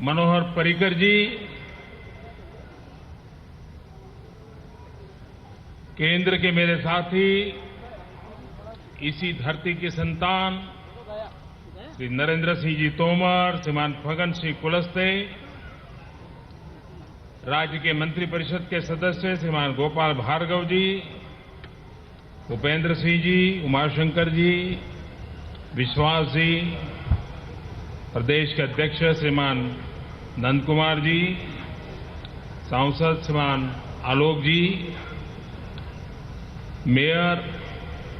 मनोहर पर्रिकर जी, केंद्र के मेरे साथी, इसी धरती की संतान श्री नरेंद्र सिंह जी तोमर, श्रीमान फग्गन सिंह कुलस्ते, राज्य के मंत्रिपरिषद के सदस्य श्रीमान गोपाल भार्गव जी, भूपेंद्र सिंह जी, उमाशंकर जी, विश्वास जी, प्रदेश के अध्यक्ष श्रीमान नंद कुमार जी, सांसद श्रीमान आलोक जी, मेयर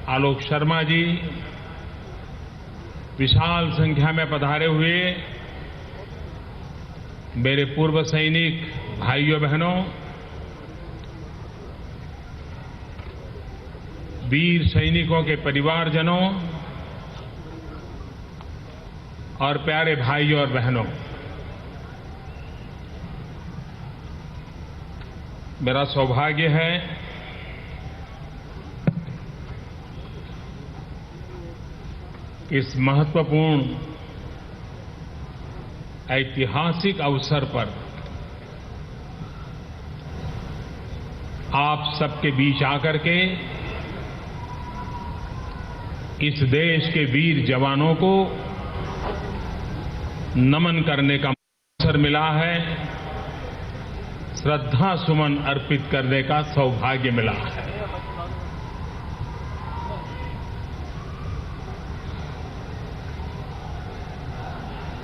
आलोक शर्मा जी, विशाल संख्या में पधारे हुए मेरे पूर्व सैनिक भाइयों बहनों, वीर सैनिकों के परिवारजनों और प्यारे भाइयों और बहनों, मेरा सौभाग्य है इस महत्वपूर्ण ऐतिहासिक अवसर पर आप सबके बीच आकर के इस देश के वीर जवानों को नमन करने का अवसर मिला है, श्रद्धा सुमन अर्पित करने का सौभाग्य मिला है।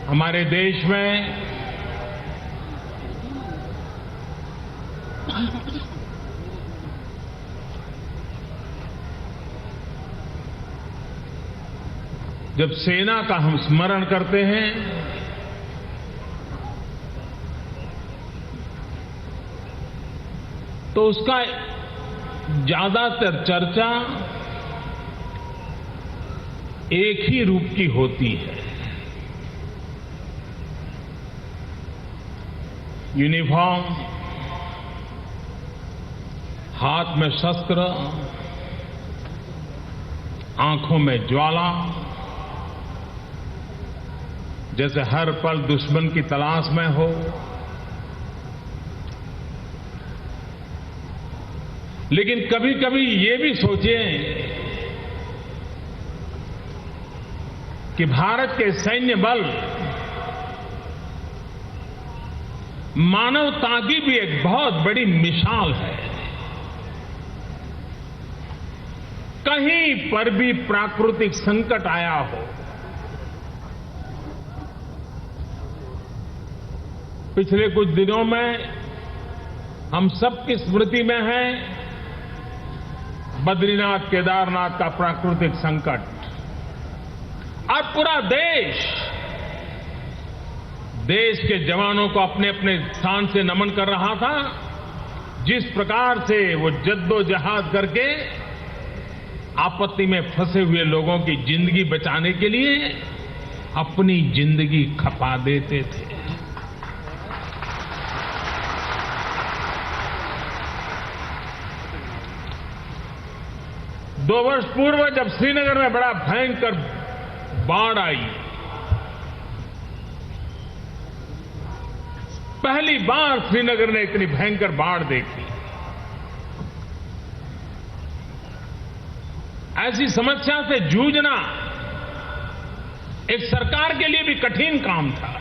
हमारे देश में जब सेना का हम स्मरण करते हैं तो उसका ज्यादातर चर्चा एक ही रूप की होती है, यूनिफॉर्म, हाथ में शस्त्र, आंखों में ज्वाला, जैसे हर पल दुश्मन की तलाश में हो। लेकिन कभी कभी ये भी सोचें कि भारत के सैन्य बल मानवता की भी एक बहुत बड़ी मिसाल है। कहीं पर भी प्राकृतिक संकट आया हो, पिछले कुछ दिनों में हम सबकी स्मृति में है बद्रीनाथ केदारनाथ का प्राकृतिक संकट, और पूरा देश के जवानों को अपने अपने स्थान से नमन कर रहा था। जिस प्रकार से वो जद्दोजहद करके आपत्ति में फंसे हुए लोगों की जिंदगी बचाने के लिए अपनी जिंदगी खपा देते थे। दो वर्ष पूर्व जब श्रीनगर में बड़ा भयंकर बाढ़ आई, पहली बार श्रीनगर ने इतनी भयंकर बाढ़ देखी। ऐसी समस्या से जूझना एक सरकार के लिए भी कठिन काम था।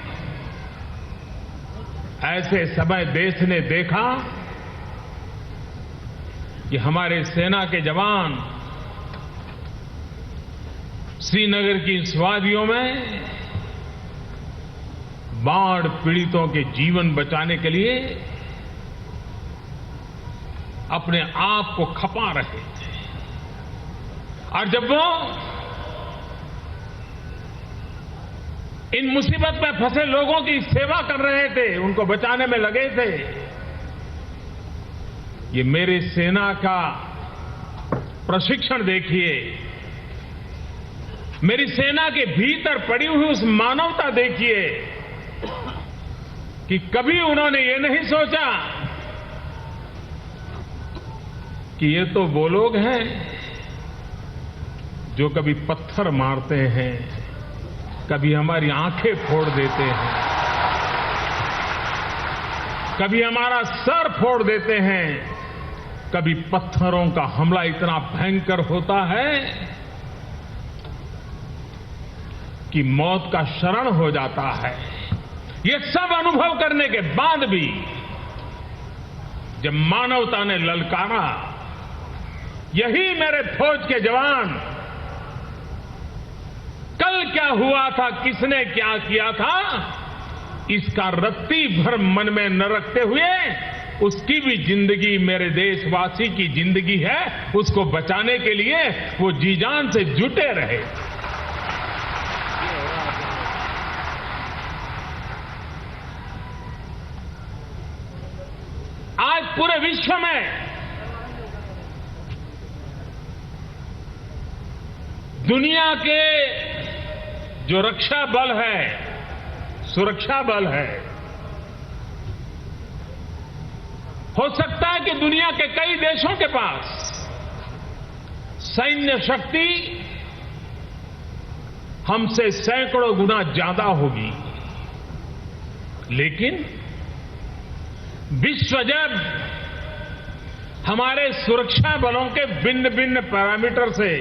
ऐसे समय देश ने देखा कि हमारे सेना के जवान श्रीनगर की इस वादियों में बाढ़ पीड़ितों के जीवन बचाने के लिए अपने आप को खपा रहे थे। और जब वो इन मुसीबत में फंसे लोगों की सेवा कर रहे थे, उनको बचाने में लगे थे, ये मेरे सेना का प्रशिक्षण देखिए, मेरी सेना के भीतर पड़ी हुई उस मानवता देखिए कि कभी उन्होंने ये नहीं सोचा कि ये तो वो लोग हैं जो कभी पत्थर मारते हैं, कभी हमारी आंखें फोड़ देते हैं, कभी हमारा सर फोड़ देते हैं, कभी पत्थरों का हमला इतना भयंकर होता है कि मौत का शरण हो जाता है। ये सब अनुभव करने के बाद भी जब मानवता ने ललकारा, यही मेरे फौज के जवान, कल क्या हुआ था, किसने क्या किया था, इसका रत्ती भर मन में न रखते हुए उसकी भी जिंदगी मेरे देशवासी की जिंदगी है, उसको बचाने के लिए वो जी जान से जुटे रहे। आज पूरे विश्व में दुनिया के जो रक्षा बल है, सुरक्षा बल है, हो सकता है कि दुनिया के कई देशों के पास सैन्य शक्ति हमसे सैकड़ों गुना ज्यादा होगी, लेकिन विश्व जब हमारे सुरक्षा बलों के भिन्न भिन्न पैरामीटर से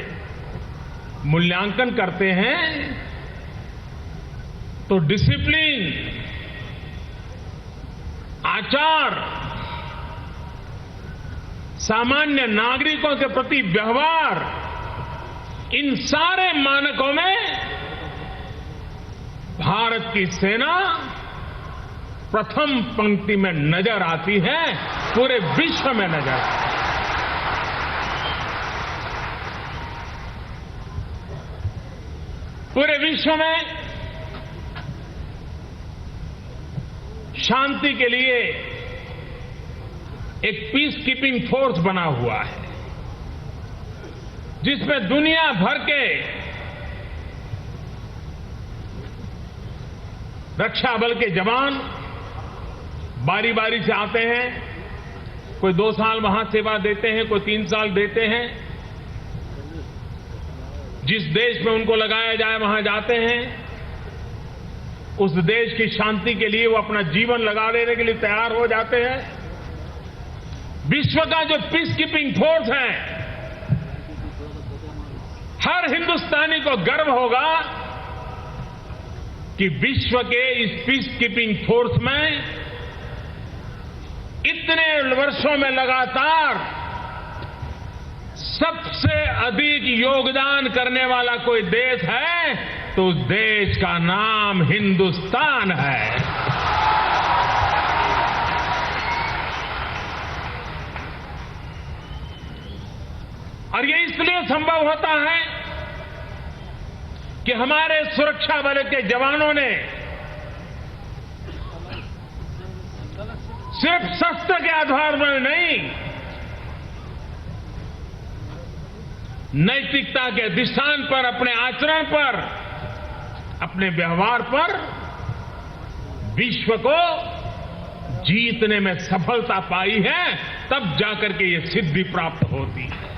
मूल्यांकन करते हैं तो डिसिप्लिन, आचार, सामान्य नागरिकों के प्रति व्यवहार, इन सारे मानकों में भारत की सेना प्रथम पंक्ति में नजर आती है, पूरे विश्व में नजर आती है। पूरे विश्व में शांति के लिए एक पीस कीपिंग फोर्स बना हुआ है, जिसमें दुनिया भर के रक्षा बल के जवान बारी बारी से आते हैं। कोई 2 साल वहां सेवा देते हैं, कोई 3 साल देते हैं। जिस देश में उनको लगाया जाए वहां जाते हैं। उस देश की शांति के लिए वो अपना जीवन लगा देने के लिए तैयार हो जाते हैं। विश्व का जो पीस कीपिंग फोर्स है, हर हिंदुस्तानी को गर्व होगा कि विश्व के इस पीस कीपिंग फोर्स में इतने वर्षों में लगातार सबसे अधिक योगदान करने वाला कोई देश है तो उस देश का नाम हिंदुस्तान है। और ये इसलिए संभव होता है कि हमारे सुरक्षा बल के जवानों ने सिर्फ शस्त्र के आधार पर नहीं, नैतिकता के अधिष्ठान पर, अपने आचरण पर, अपने व्यवहार पर विश्व को जीतने में सफलता पाई है। तब जाकर के ये सिद्धि प्राप्त होती है।